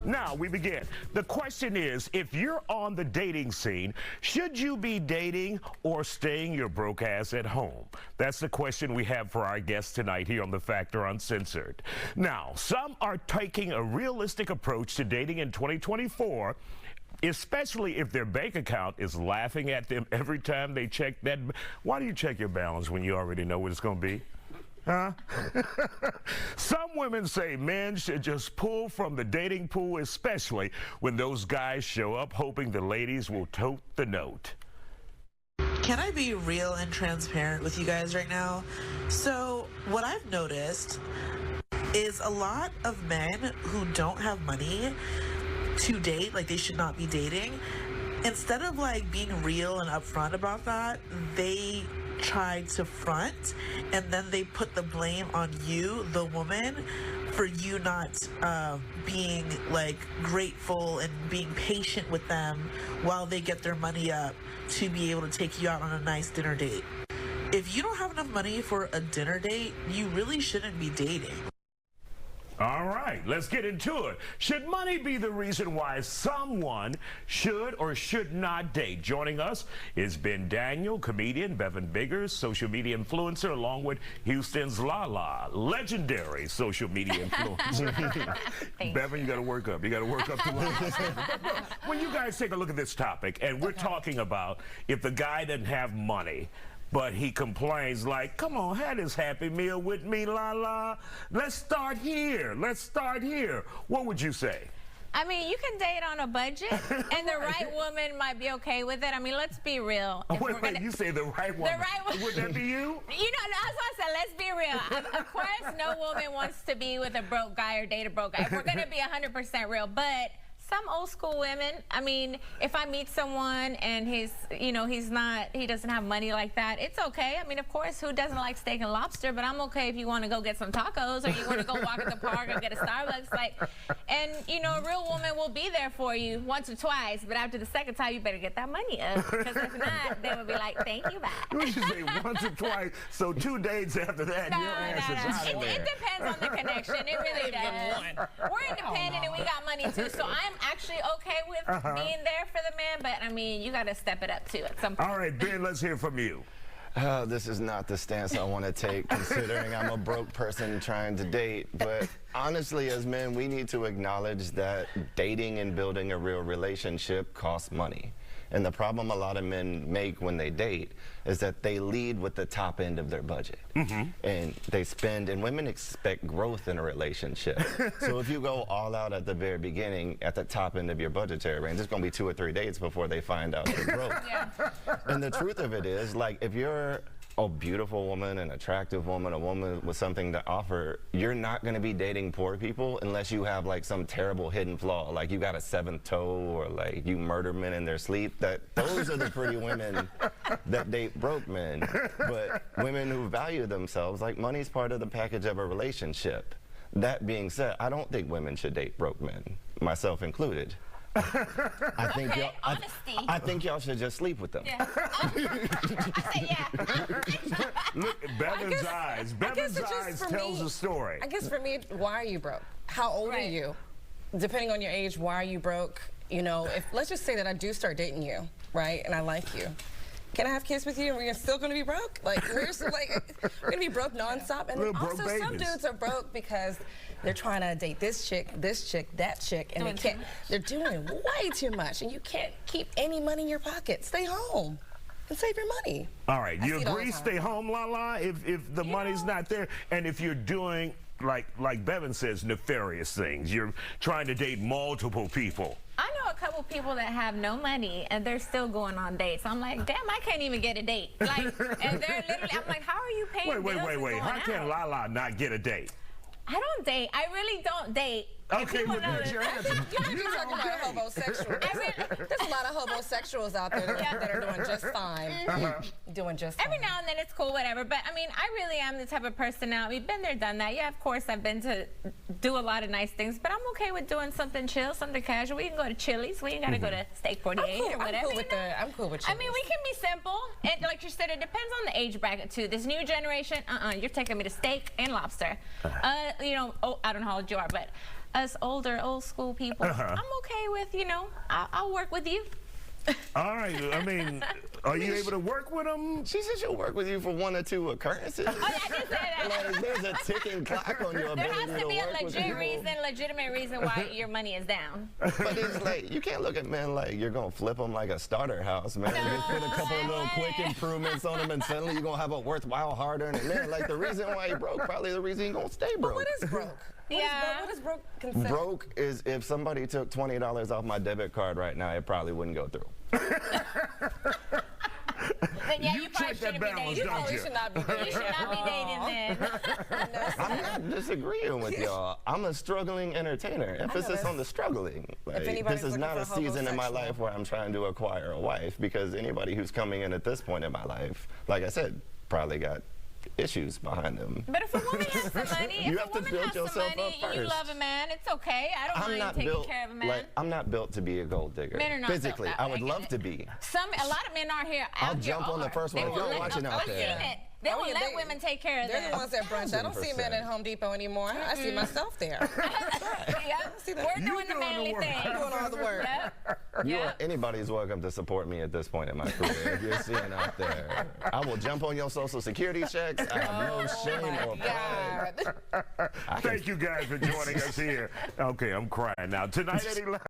Now we begin. The question is, if you're on the dating scene, should you be dating or staying your broke ass at home? That's the question we have for our guests tonight here on The Factor Uncensored. Now, some are taking a realistic approach to dating in 2024, especially if their bank account is laughing at them every time they check that. Why do you check your balance when you already know what it's going to be? Huh? Some women say men should just pull from the dating pool, especially when those guys show up hoping the ladies will tote the note. Can I be real and transparent with you guys right now? So what I've noticed is a lot of men who don't have money to date, like they should not be dating, instead of like being real and upfront about that, they try to front, and then they put the blame on you, the woman, for you not being like grateful and being patient with them while they get their money up to be able to take you out on a nice dinner date. If you don't have enough money for a dinner date, you really shouldn't be dating. All right, let's get into it. Should money be the reason why someone should or should not date? Joining us is Ben Daniel, comedian, Bevan Biggers, social media influencer, along with Houston's Lala, legendary social media influencer. Bevan, you got to work up. You got to work up to what. When you guys take a look at this topic, and we're talking about if the guy doesn't have money, but he complains like, come on, have this Happy Meal with me, la. Let's start here. Let's start here. What would you say? I mean, you can date on a budget, and the right woman might be okay with it. I mean, let's be real. Wait, you say the right woman. The right woman. Would that be you? You know, that's why I said, let's be real. Of course, no woman wants to be with a broke guy or date a broke guy. If we're going to be 100% real, but some old school women, I mean, if I meet someone and he doesn't have money like that, it's okay. I mean, of course, who doesn't like steak and lobster, but I'm okay if you want to go get some tacos or you want to go walk at the park or get a Starbucks, and you know, a real woman will be there for you once or twice, but after the second time, you better get that money up, because if not, they will be like, thank you, bye. You should say once or twice, so 2 dates after that, your ass is out of there. It depends on the connection. It really does. We're independent and we got money too, so I'm actually okay with being there for the man, but I mean, you got to step it up too at some point. All right, Ben, let's hear from you. This is not the stance I want to take, considering I'm a broke person trying to date. But honestly, as men, we need to acknowledge that dating and building a real relationship costs money. And the problem a lot of men make when they date is that they lead with the top end of their budget. And they spend, and women expect growth in a relationship. So if you go all out at the very beginning, at the top end of your budgetary range, it's going to be 2 or 3 dates before they find out you're broke. And the truth of it is, like, if you're a beautiful woman, an attractive woman, a woman with something to offer, you're not going to be dating poor people unless you have like some terrible hidden flaw, like you got a 7th toe or like you murder men in their sleep. Those are the pretty women that date broke men. But women who value themselves, like, money's part of the package of a relationship. That being said, I don't think women should date broke men, myself included. I think y'all should just sleep with them. Yeah. I say yeah. Look at Bevan's eyes. Bevan's eyes tells a story. I guess for me, why are you broke? How old are you? Depending on your age, why are you broke? You know, if let's just say that I do start dating you, right, and I like you. Can I have kids with you and we're still going to be broke? Like, we're still, like, we're going to be broke nonstop. And also, some dudes are broke because they're trying to date this chick, that chick, and they can't. They're doing way too much, and you can't keep any money in your pocket. Stay home and save your money. All right, you agree? Stay home, la. If the money's not there, and if you're doing like Bevan says, nefarious things, you're trying to date multiple people. I know a couple people that have no money and they're still going on dates. I'm like, damn, I can't even get a date. Like, and they're literally, I'm like, how are you paying bills and Wait. going How can out? Lala not get a date? I don't date. I really don't date. Okay, well, that's your answer. You're talking about homosexuals. There's a lot of homosexuals out there that are doing just fine. Doing just fine. Every now and then it's cool, whatever. But I mean, I really am the type of person now. We've been there, done that. Yeah, of course, I've been to do a lot of nice things, but I'm okay with doing something chill, something casual. We can go to Chili's. We ain't got to go to Steak 48 or whatever. I'm cool with Chili's. I mean, we can be simple. And like you said, it depends on the age bracket, too. This new generation, you're taking me to steak and lobster. You know, I don't know how old you are, but us older, old school people, I'm okay with, you know, I'll work with you. All right. I mean, are you able to work with them? She said she'll work with you for 1 or 2 occurrences. Oh, yeah, I did say that. Like, there's a ticking clock on your There ability has to be work a with legit people. legitimate reason why your money is down. But it's like, you can't look at men like you're going to flip them like a starter house, man. No, Just put a couple of little quick improvements on them and suddenly you're going to have a worthwhile, hard-earning man. Like, the reason why he broke, probably the reason he's going to stay broke. What is broke? What is broke considered? Broke is if somebody took $20 off my debit card right now, it probably wouldn't go through. Then yeah, You you probably check that shouldn't be balance, dating. don't You you? should not be dating. You should not be dating then. I'm not disagreeing with y'all. I'm a struggling entertainer. Emphasis this. on the struggling. Like, anybody's this is looking not a for season in my homosexual. life where I'm trying to acquire a wife, because anybody who's coming in at this point in my life, like I said, probably got issues behind them. But if a woman has some money, You if have a to woman build has some yourself money up and you first. love a man, it's okay. I don't I'm mind not taking built care of a man. like I'm not built to be a gold digger. Men are not built Physically, that I way, would I love get to it. be. A lot of men out here. I'll out here jump on the are. first They one. If will you're let- watching out I've there. seen it. They Oh, will yeah, let women take care of They're them. the ones that brunch. I don't see men at 1000%. Home Depot anymore. I see myself there. Yep. We're You doing the doing the manly work. thing. Doing all the work. Yep. You Yep. are, anybody's welcome to support me at this point in my career. If you're seeing out there, I will jump on your social security checks. I have no shame or pride. God. Thank you guys for joining us here. Okay, I'm crying now. Tonight at 11.